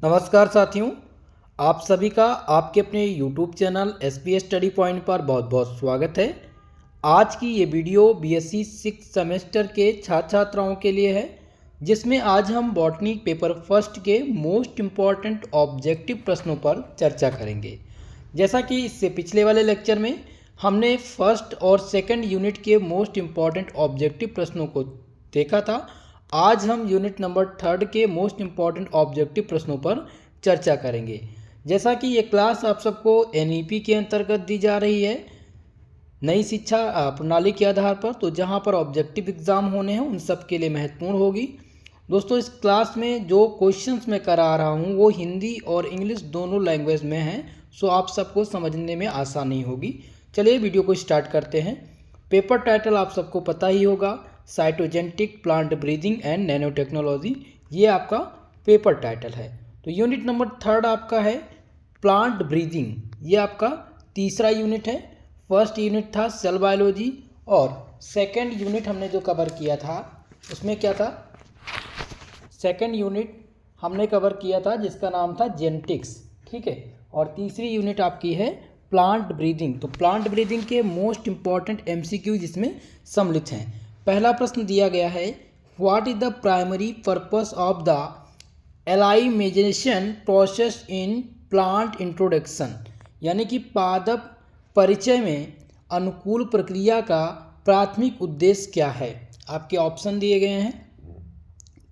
नमस्कार साथियों, आप सभी का आपके अपने YouTube channel SBS study point पर बहुत बहुत स्वागत है। आज की ये वीडियो बीएससी 6 सेमेस्टर के छात्र छात्राओं के लिए है, जिसमें आज हम बॉटनी पेपर फर्स्ट के मोस्ट इम्पॉर्टेंट ऑब्जेक्टिव प्रश्नों पर चर्चा करेंगे। जैसा कि इससे पिछले वाले लेक्चर में हमने फर्स्ट और सेकंड यूनिट के मोस्ट इम्पॉर्टेंट ऑब्जेक्टिव प्रश्नों को देखा था, आज हम यूनिट नंबर थर्ड के मोस्ट इम्पॉर्टेंट ऑब्जेक्टिव प्रश्नों पर चर्चा करेंगे। जैसा कि ये क्लास आप सबको एनईपी के अंतर्गत दी जा रही है, नई शिक्षा प्रणाली के आधार पर, तो जहां पर ऑब्जेक्टिव एग्जाम होने हैं उन सब के लिए महत्वपूर्ण होगी। दोस्तों, इस क्लास में जो क्वेश्चंस मैं करा रहा हूं वो हिंदी और इंग्लिश दोनों लैंग्वेज में हैं, सो आप सबको समझने में आसानी होगी। चलिए वीडियो को स्टार्ट करते हैं। पेपर टाइटल आप सबको पता ही होगा, cytogenetic plant breathing and nano technology, ये आपका पेपर टाइटल है। तो यूनिट नंबर थर्ड आपका है प्लांट ब्रीदिंग, ये आपका तीसरा यूनिट है। फर्स्ट यूनिट था सेल बायोलॉजी और सेकंड यूनिट हमने जो कवर किया था उसमें क्या था, सेकंड यूनिट हमने कवर किया था जिसका नाम था जेनेटिक्स, ठीक है। और तीसरी यूनिट आपकी है प्लांट ब्रीदिंग। तो प्लांट ब्रीदिंग के मोस्ट इंपॉर्टेंट एमसीक्यू जिसमें सम्मिलित हैं। पहला प्रश्न दिया गया है, what is the primary purpose of the elimination process in plant introduction, यानी कि पादप परिचय में अनुकूल प्रक्रिया का प्राथमिक उद्देश्य क्या है। आपके ऑप्शन दिए गए हैं।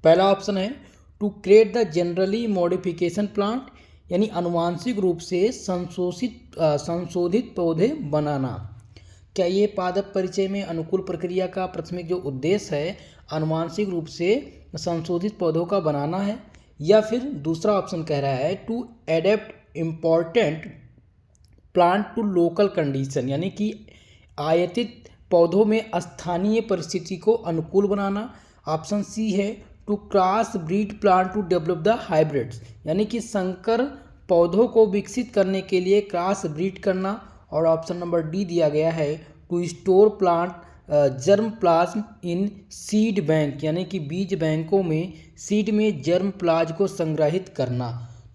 पहला ऑप्शन है to create the generally modification plant, यानी अनुवांशिक रूप से संशोधित पौधे बनाना। क्या ये पादप परिचय में अनुकूल प्रक्रिया का प्राथमिक जो उद्देश्य है अनुवांशिक रूप से संशोधित पौधों का बनाना है, या फिर दूसरा ऑप्शन कह रहा है to adapt important plant to local condition, यानी कि आयातित पौधों में स्थानीय परिस्थिति को अनुकूल बनाना। ऑप्शन सी है to cross breed plant to develop the hybrids, यानी कि संकर पौधों को विकसित करने के लिए क्रॉस ब्रीड करना। और ऑप्शन नंबर डी दिया गया है to store plant germplasm in seed bank, यानी कि बीज बैंकों में सीड में जर्म प्लाज्म को संग्रहित करना।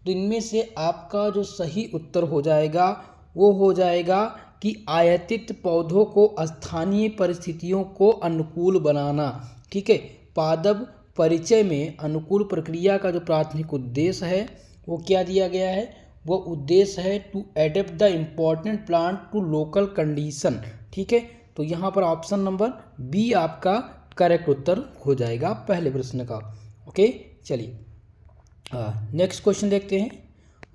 तो इनमें से आपका जो सही उत्तर हो जाएगा वो हो जाएगा कि आयातित पौधों को स्थानीय परिस्थितियों को अनुकूल बनाना, ठीक है। पादप परिचय में अनुकूल प्रक्रिया का जो प्राथमिक उद्देश्य है वो क्या दिया गया है, वो उद्देश्य है to adapt the important plant to local condition, ठीक है। तो यहाँ पर ऑप्शन नंबर बी आपका करेक्ट उत्तर हो जाएगा पहले प्रश्न का। ओके, चलिए नेक्स्ट क्वेश्चन देखते हैं।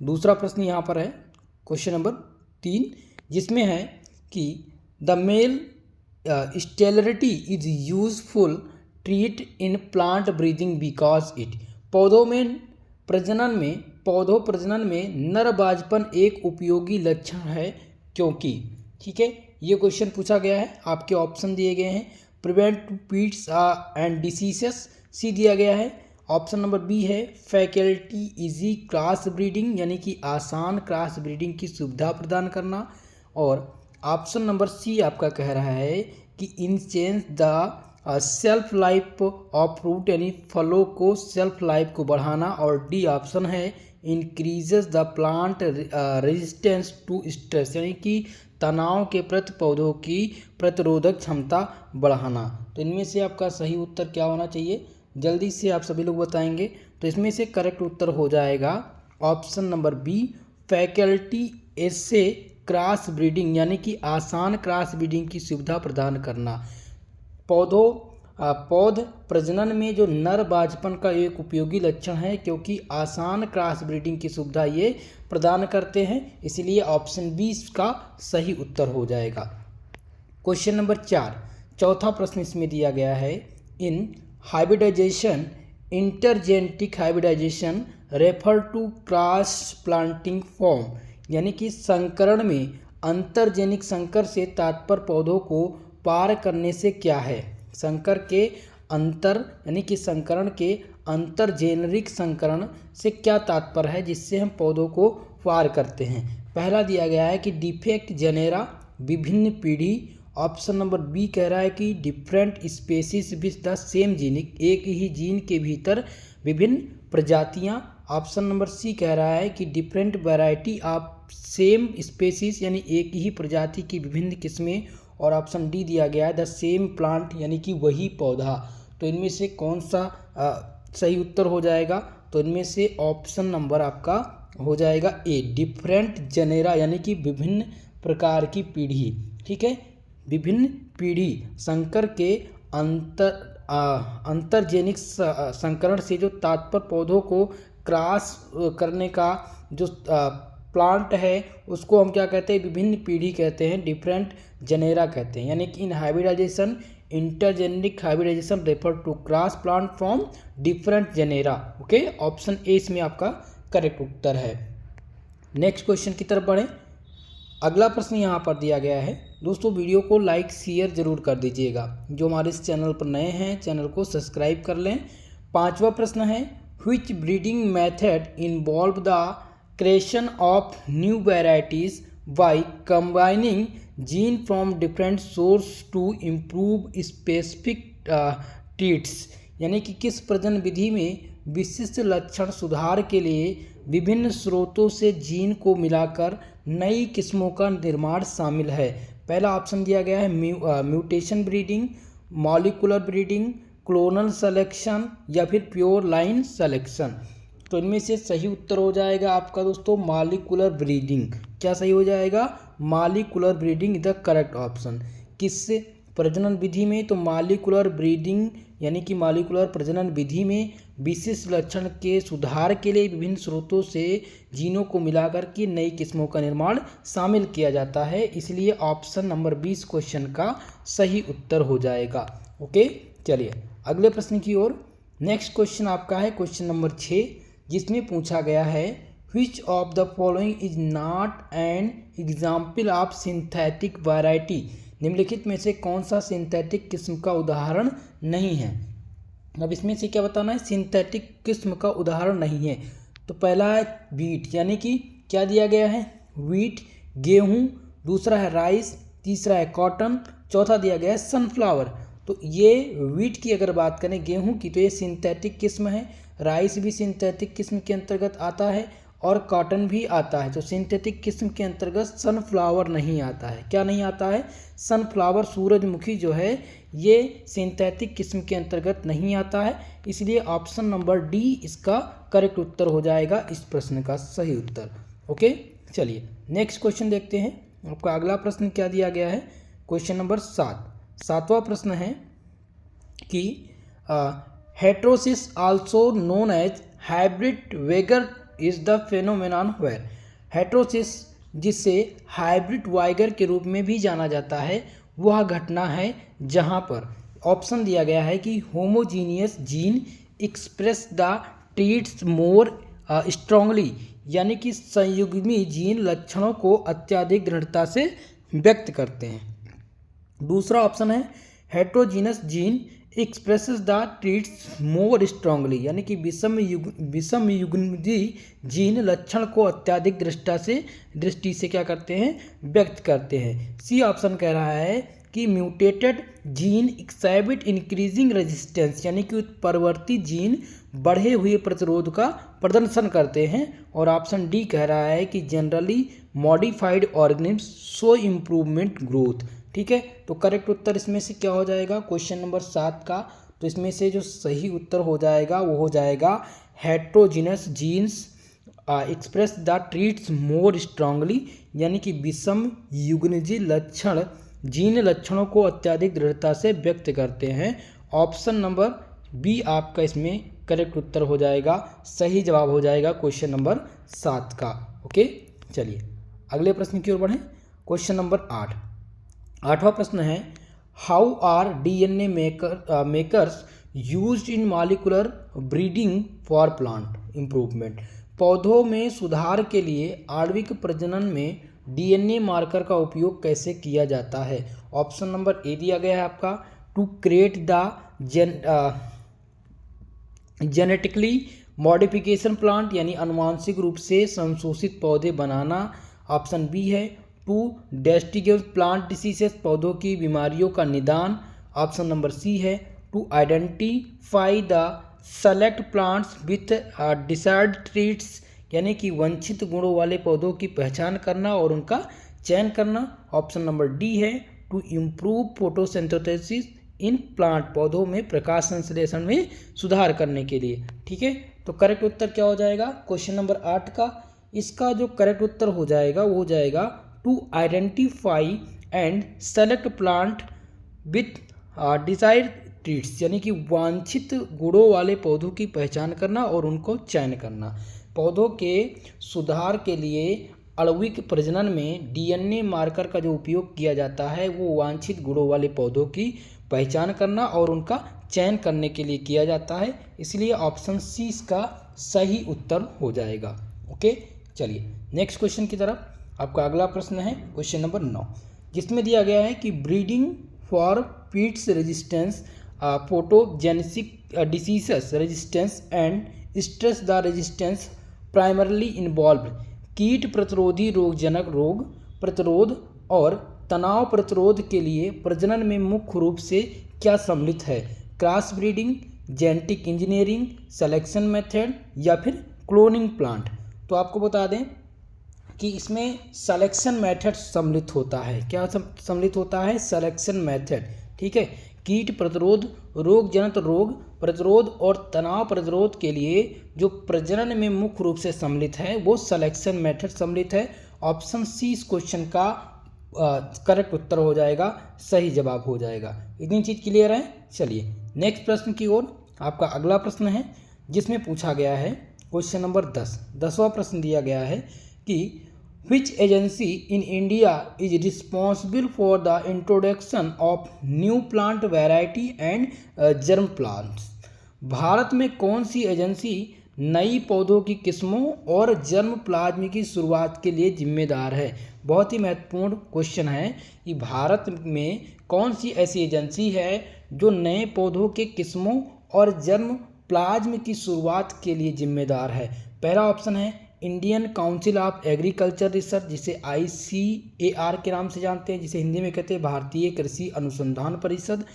दूसरा प्रश्न यहाँ पर है क्वेश्चन नंबर 3, जिसमें है कि the male sterility is useful trait in plant breeding because it, पौधों प्रजनन में नर बाजपन एक उपयोगी लक्षण है क्योंकि, ठीक है। ये क्वेश्चन पूछा गया है। आपके ऑप्शन दिए गए हैं प्रिवेंट पीड्स एंड डिसीजेस, सी दिया गया है। ऑप्शन नंबर बी है फैकल्टी इजी क्रॉस ब्रीडिंग, यानी कि आसान क्रॉस ब्रीडिंग की सुविधा प्रदान करना। और ऑप्शन नंबर सी आपका कह रहा है कि enhance the shelf life of fruit, यानी फलों को सेल्फ लाइफ को बढ़ाना। और डी ऑप्शन है increases the plant resistance to stress, यानी कि तनाव के प्रति पौधों की प्रतिरोधक क्षमता बढ़ाना। तो इनमें से आपका सही उत्तर क्या होना चाहिए, जल्दी से आप सभी लोग बताएंगे। तो इसमें से करेक्ट उत्तर हो जाएगा ऑप्शन नंबर बी फैकल्टी ऐसे क्रॉस ब्रीडिंग, यानी कि आसान क्रॉस ब्रीडिंग की सुविधा प्रदान करना। पौध प्रजनन में जो नर बाजपन का एक उपयोगी लक्षण है क्योंकि आसान क्रॉस ब्रीडिंग की सुविधा ये प्रदान करते हैं, इसलिए ऑप्शन बी का सही उत्तर हो जाएगा। क्वेश्चन नंबर 4, चौथा प्रश्न इसमें दिया गया है, in hybridization intergenetic hybridization refer to cross planting form, यानी कि संकरण में अंतरजेनिक संकर से तात्पर्य पौधों को पार करने से क्या है। संकर के अंतर, यानी कि संकरण के अंतर जेनरिक संकरण से क्या तात्पर्य है जिससे हम पौधों को पार करते हैं। पहला दिया गया है कि डिफेक्ट जेनेरा, विभिन्न पीढ़ी। ऑप्शन नंबर बी कह रहा है कि different species with the same genic, एक ही जीन के भीतर विभिन्न प्रजातियां। ऑप्शन नंबर सी कह रहा है कि different variety of same species यानी एक ही प्रजाति की विभिन्न किस्में, और ऑप्शन डी दिया गया है द सेम प्लांट यानी कि वही पौधा। तो इनमें से कौन सा सही उत्तर हो जाएगा? तो इनमें से ऑप्शन नंबर आपका हो जाएगा ए, डिफरेंट जेनेरा यानी कि विभिन्न प्रकार की पीढ़ी। ठीक है, विभिन्न पीढ़ी संकर के अंतरजेनिक संकरण से जो तात्पर्य पौधों को क्रॉस करने का जो प्लांट है उसको हम क्या कहते हैं? विभिन्न पीढ़ी कहते हैं, डिफरेंट जेनेरा कहते हैं। यानी कि in hybridization intergeneric hybridization refer to cross plant from different genera. Okay, option A इसमें आपका करेक्ट उत्तर है। नेक्स्ट क्वेश्चन की तरफ बढ़ें। अगला प्रश्न यहाँ पर दिया गया है। दोस्तों वीडियो को लाइक शेयर जरूर कर दीजिएगा। जो हमारे इस चैनल पर नए हैं चैनल को सब्सक्राइब कर लें। 5वां प्रश्न है, which breeding method involve the creation of new varieties by combining gene from different source to improve specific traits. यानी कि किस प्रजनन विधि में विशिष्ट लक्षण सुधार के लिए विभिन्न स्रोतों से जीन को मिलाकर नई किस्मों का निर्माण शामिल है? पहला ऑप्शन दिया गया है mutation breeding, molecular breeding, clonal selection या फिर प्योर लाइन सेलेक्शन। तो इनमें से सही उत्तर हो जाएगा आपका दोस्तों मॉलिकुलर ब्रीडिंग। क्या सही हो जाएगा? Molecular breeding is the correct option. किस प्रजनन विधि में? तो मॉलिकुलर ब्रीडिंग यानी कि मॉलिकुलर प्रजनन विधि में विशिष्ट लक्षण के सुधार के लिए विभिन्न स्रोतों से जीनों को मिलाकर के नई किस्मों का निर्माण शामिल किया जाता है। इसलिए ऑप्शन नंबर 20 क्वेश्चन का सही उत्तर हो जाएगा। ओके, चलिए अगले प्रश्न की ओर। नेक्स्ट क्वेश्चन आपका है क्वेश्चन नंबर 6, जिसमें पूछा गया है which of the following is not an example of synthetic variety. निम्नलिखित में से कौन सा सिंथेटिक किस्म का उदाहरण नहीं है? अब इसमें से क्या बताना है? सिंथेटिक किस्म का उदाहरण नहीं है। तो पहला है वीट, यानी कि क्या दिया गया है? वीट, गेहूं, दूसरा है राइस, तीसरा है कॉटन, चौथा दिया गया है सनफ्लावर। तो ये वीट की अगर बात करें गेहूं की तो ये सिंथेटिक किस्म है, राइस भी सिंथेटिक किस्म के अंतर्गत आता है और कॉटन भी आता है। तो सिंथेटिक किस्म के अंतर्गत सनफ्लावर नहीं आता है। क्या नहीं आता है? सनफ्लावर, सूरजमुखी जो है ये सिंथेटिक किस्म के अंतर्गत नहीं आता है। इसलिए ऑप्शन नंबर डी इसका करेक्ट उत्तर हो जाएगा इस प्रश्न का सही उत्तर। ओके, चलिए नेक्स्ट क्वेश्चन देखते हैं। आपका अगला प्रश्न क्या दिया गया है? क्वेश्चन नंबर 7वां प्रश्न है कि heterosis also known as hybrid vigour is the phenomenon where. Heterosis, जिसे हाइब्रिड वाइगर के रूप में भी जाना जाता है, वह घटना है जहां पर ऑप्शन दिया गया है कि homogeneous gene express the traits more strongly, यानी कि संयुग्मी जीन लक्षणों को अत्यधिक दृढ़ता से व्यक्त करते हैं। दूसरा ऑप्शन है heterogeneous gene expresses the traits more strongly, यानी कि विषम युग्मी जीन लक्षण को अत्यधिक दृष्टि से क्या करते हैं? व्यक्त करते हैं। सी ऑप्शन कह रहा है कि mutated gene exhibit increasing resistance, यानी कि उत्परिवर्ती जीन बढ़े हुए प्रतिरोध का प्रदर्शन करते हैं। और ऑप्शन डी कह रहा है कि generally modified organisms show improvement growth. ठीक है, तो करेक्ट उत्तर इसमें से क्या हो जाएगा क्वेश्चन नंबर 7 का? तो इसमें से जो सही उत्तर हो जाएगा वो हो जाएगा heterogeneous genes express the traits more strongly, यानी कि विषम युग्मजी लक्षण जीन लक्षणों को अत्यधिक दृढ़ता से व्यक्त करते हैं। ऑप्शन नंबर बी आपका इसमें करेक्ट उत्तर हो जाएगा, सही जवाब हो जाएगा क्वेश्चन नंबर 7 का। ओके, चलिए अगले प्रश्न की ओर बढ़ें। क्वेश्चन नंबर 8वां प्रश्न है how are DNA makers used in molecular breeding for plant improvement. पौधों में सुधार के लिए आणविक प्रजनन में DNA मार्कर का उपयोग कैसे किया जाता है? ऑप्शन नंबर ए दिया गया है आपका to create the genetically modification plant, यानी अनुवांशिक रूप से संशोधित पौधे बनाना। ऑप्शन बी है टू डिस्टिंग्विश प्लांट डिसीजेस, पौधों की बीमारियों का निदान। ऑप्शन नंबर सी है to identify the select plants with desired traits, यानी कि वांछित गुणों वाले पौधों की पहचान करना और उनका चयन करना। ऑप्शन नंबर डी है to improve photosynthesis in plant, पौधों में प्रकाश संश्लेषण में सुधार करने के लिए। ठीक है, तो करेक्ट उत्तर क्या हो जाएगा क्वेश्चन नंबर 8 का? इसका जो करेक्ट उत्तर हो जाएगा वो हो जाएगा to identify and select plant with desired traits, यानी कि वांछित गुणों वाले पौधों की पहचान करना और उनको चयन करना। पौधों के सुधार के लिए आणविक प्रजनन में डीएनए मार्कर का जो उपयोग किया जाता है वो वांछित गुणों वाले पौधों की पहचान करना और उनका चयन करने के लिए किया जाता है, इसलिए ऑप्शन सी इसका सही उत्तर हो जाएगा। ओके, चलिए नेक्स्ट क्वेश्चन की तरफ। आपका अगला प्रश्न है क्वेश्चन नंबर 9, जिसमें दिया गया है कि breeding for pests resistance, pathogenic diseases resistance and stress the resistance primarily involve, कीट प्रतिरोधी रोगजनक रोग प्रतिरोध और तनाव प्रतिरोध के लिए प्रजनन में मुख्य रूप से क्या सम्मिलित है? Cross breeding, genetic engineering, selection method या फिर क्लोनिंग प्लांट। तो आपको बता दें कि इसमें सिलेक्शन मेथड सम्मिलित होता है। क्या सम्मिलित होता है? Selection method. ठीक है, कीट प्रतिरोध, रोगजनित रोग प्रतिरोध और तनाव प्रतिरोध के लिए जो प्रजनन में मुख्य रूप से सम्मिलित है वो सिलेक्शन मेथड सम्मिलित है। ऑप्शन सी इस क्वेश्चन का करेक्ट उत्तर हो जाएगा, सही जवाब हो जाएगा। इतनी चीज़ क्लियर है? चलिए नेक्स्ट प्रश्न की ओर। आपका अगला प्रश्न है जिसमें पूछा गया है क्वेश्चन नंबर 10वां प्रश्न दिया गया है कि Which agency in India is responsible for the introduction of new plant variety and germ plants? Bharat में कौन सी एजेंसी नई पौधों की किस्मों और जर्म प्लाज्म की शुरुआत के लिए जिम्मेदार है? बहुत ही महत्वपूर्ण क्वेश्चन है कि भारत में कौन सी ऐसी एजेंसी है जो नए पौधों के किस्मों और जर्म प्लाज्म की शुरुआत के लिए जिम्मेदार है। पहला ऑप्शन है Indian council of agriculture research, जिसे ICAR के नाम से जानते हैं, जिसे हिंदी में कहते हैं भारतीय कृषि अनुसंधान परिषद।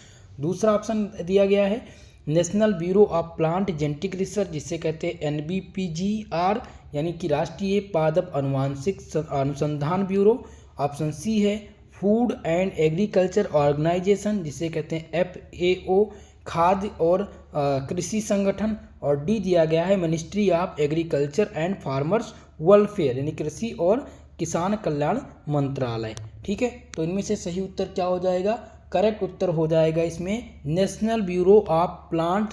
दूसरा ऑप्शन दिया गया है national bureau of plant genetic research, जिसे कहते हैं NBPGR, यानी कि राष्ट्रीय पादप अनुवांशिक अनुसंधान ब्यूरो। ऑप्शन सी है फूड एंड एग्रीकल्चर ऑर्गेनाइजेशन, जिसे कहते हैं FAO, खाद्य और कृषि संगठन। और डी दिया गया है ministry of agriculture and farmers welfare, यानी कृषि और किसान कल्याण मंत्रालय। ठीक है, तो इनमें से सही उत्तर क्या हो जाएगा? करेक्ट उत्तर हो जाएगा इसमें national bureau of plant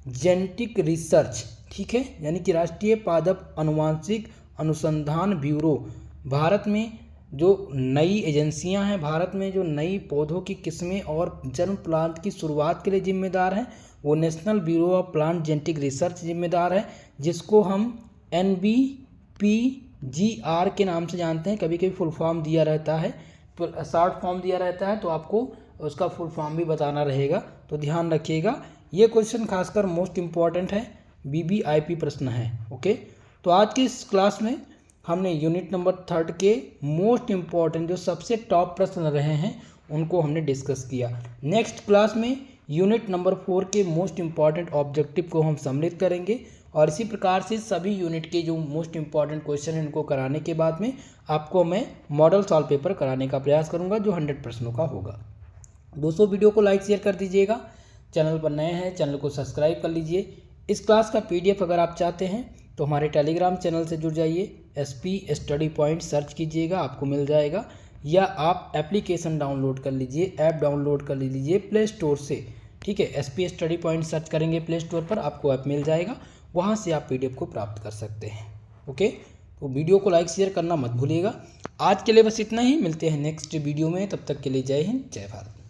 genetic research. ठीक है, यानी कि राष्ट्रीय पादप अनुवांशिक अनुसंधान ब्यूरो। भारत में जो नई एजेंसियां हैं, भारत में जो नई पौधों की किस्में और जर्म प्लांट की शुरुआत के लिए जिम्मेदार है वो national bureau of plant genetic research जिम्मेदार है, जिसको हम NBPGR के नाम से जानते हैं। कभी कभी फुल फॉर्म दिया रहता है, शॉर्ट फॉर्म दिया रहता है, तो आपको उसका फुल फॉर्म भी बताना रहेगा, तो ध्यान रखिएगा। ये क्वेश्चन खासकर मोस्ट इम्पॉर्टेंट है, BBIP प्रश्न है। ओके, तो आज की इस क्लास में हमने यूनिट नंबर 3 के मोस्ट इम्पॉर्टेंट जो सबसे टॉप प्रश्न रहे हैं उनको हमने डिस्कस किया। नेक्स्ट क्लास में यूनिट नंबर 4 के मोस्ट इम्पॉर्टेंट ऑब्जेक्टिव को हम सम्मिलित करेंगे और इसी प्रकार से सभी यूनिट के जो मोस्ट इम्पॉर्टेंट क्वेश्चन हैं उनको कराने के बाद में आपको मैं मॉडल सॉल्व पेपर कराने का प्रयास करूंगा जो 100 प्रश्नों का होगा। दोस्तों वीडियो को लाइक शेयर कर दीजिएगा, चैनल पर नए हैं चैनल को सब्सक्राइब कर लीजिए। इस क्लास का PDF अगर आप चाहते हैं तो हमारे टेलीग्राम चैनल से जुड़ जाइए, SP स्टडी पॉइंट सर्च कीजिएगा, आपको मिल जाएगा, या आप एप्लीकेशन डाउनलोड कर लीजिए, ऐप डाउनलोड कर लीजिए प्ले स्टोर से। ठीक है, SP स्टडी पॉइंट सर्च करेंगे प्ले स्टोर पर, आपको ऐप मिल जाएगा, वहाँ से आप PDF को प्राप्त कर सकते हैं। ओके, तो वीडियो को लाइक शेयर करना मत भूलिएगा। आज के लिए बस इतना ही, मिलते हैं नेक्स्ट वीडियो में, तब तक के लिए जय हिंद जय भारत।